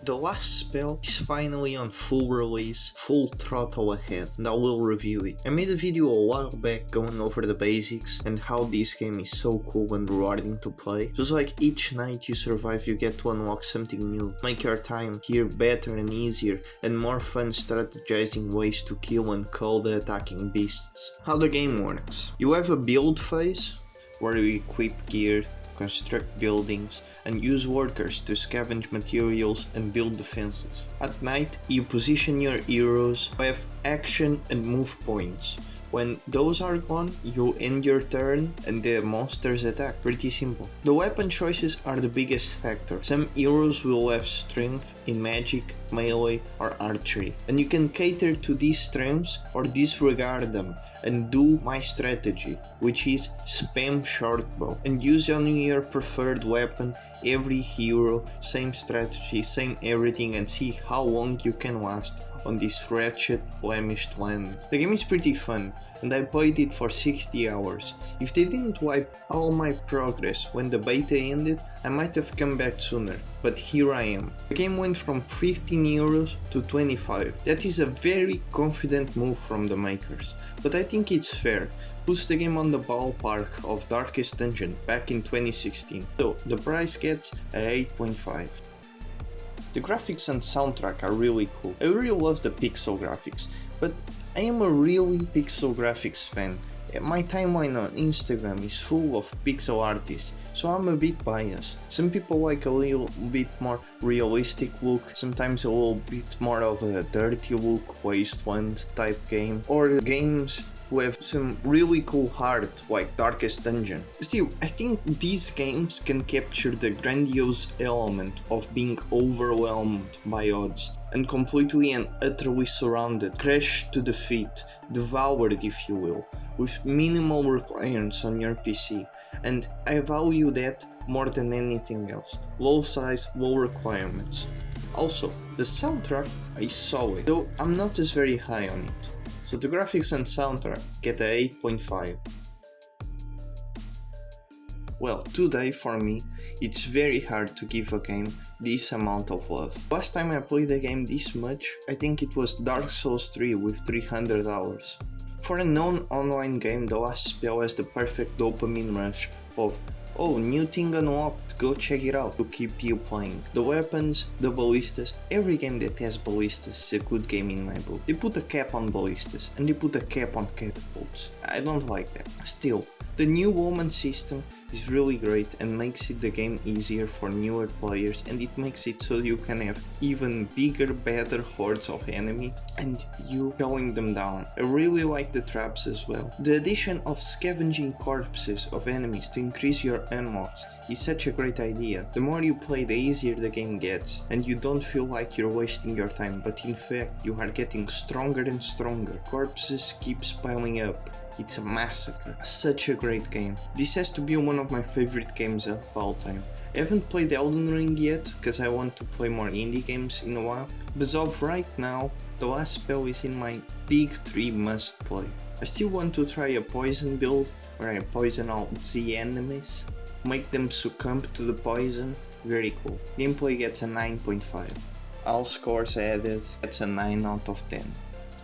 The last spell is finally on full release, full throttle ahead, and I will review it. I made a video a while back going over the basics and how this game is so cool and rewarding to play. Just like each night you survive, you get to unlock something new, make your time here better and easier, and more fun strategizing ways to kill and cull the attacking beasts. How the game works. You have a build phase, where you equip gear, construct buildings, and use workers to scavenge materials and build defenses. At night, you position your heroes who have action and move points. When those are gone, you end your turn and the monsters attack. Pretty simple. The weapon choices are the biggest factor. Some heroes will have strength in magic, melee, or archery, and you can cater to these strengths or disregard them and do my strategy, which is spam shortbow and use only your preferred weapon, every hero, same strategy, same everything, and see how long you can last on this wretched, blemished land. The game is pretty fun, and I played it for 60 hours. If they didn't wipe all my progress when the beta ended, I might have come back sooner, but here I am. The game went from 15 euros to 25. That is a very confident move from the makers, but I think it's fair. Puts the game on the ballpark of Darkest Dungeon back in 2016, so the price gets a 8.5. The graphics and soundtrack are really cool. I really love the pixel graphics, but I am a really pixel graphics fan. My timeline on Instagram is full of pixel artists, so I'm a bit biased. Some people like a little bit more realistic look, sometimes a little bit more of a dirty look, wasteland type game, or games who have some really cool heart like Darkest Dungeon. Still, I think these games can capture the grandiose element of being overwhelmed by odds and completely and utterly surrounded, crushed to defeat, devoured if you will, with minimal requirements on your PC, and I value that more than anything else. Low size, low requirements. Also, the soundtrack is solid, though I'm not as very high on it. So the graphics and soundtrack get a 8.5. Well, today for me, it's very hard to give a game this amount of love. Last time I played a game this much, I think it was Dark Souls 3 with 300 hours. For a non-online game, the last spell has the perfect dopamine rush of "oh, new thing unlocked, go check it out," to keep you playing. The weapons, the ballistas, every game that has ballistas is a good game in my book. They put a cap on ballistas and they put a cap on catapults. I don't like that. Still, the new woman system is really great and makes it the game easier for newer players, and it makes it so you can have even bigger, better hordes of enemies and you going them down. I really like the traps as well. The addition of scavenging corpses of enemies to increase your unlocks is such a great idea. The more you play, the easier the game gets, and you don't feel like you're wasting your time, but in fact you are getting stronger and stronger. Corpses keeps piling up. It's a massacre. Such a great game. This has to be one of my favorite games of all time. I haven't played Elden Ring yet, because I want to play more indie games in a while, but as of right now, the last spell is in my big 3 must play. I still want to try a poison build, where I poison all the enemies, make them succumb to the poison. Very cool. Gameplay gets a 9.5. All scores added, that's a 9 out of 10.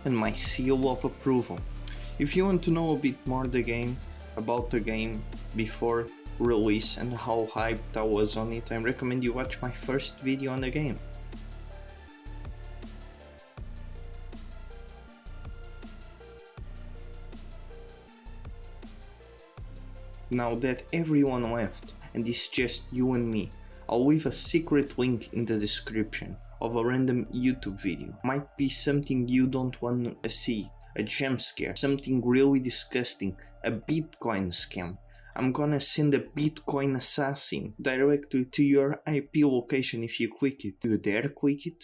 And my seal of approval. If you want to know a bit more about the game before release and how hyped I was on it, I recommend you watch my first video on the game. Now that everyone left and it's just you and me, I'll leave a secret link in the description of a random YouTube video. Might be something you don't want to see. A jump scare, something really disgusting, a Bitcoin scam. I'm gonna send a Bitcoin assassin directly to your IP location if you click it. Do you dare click it?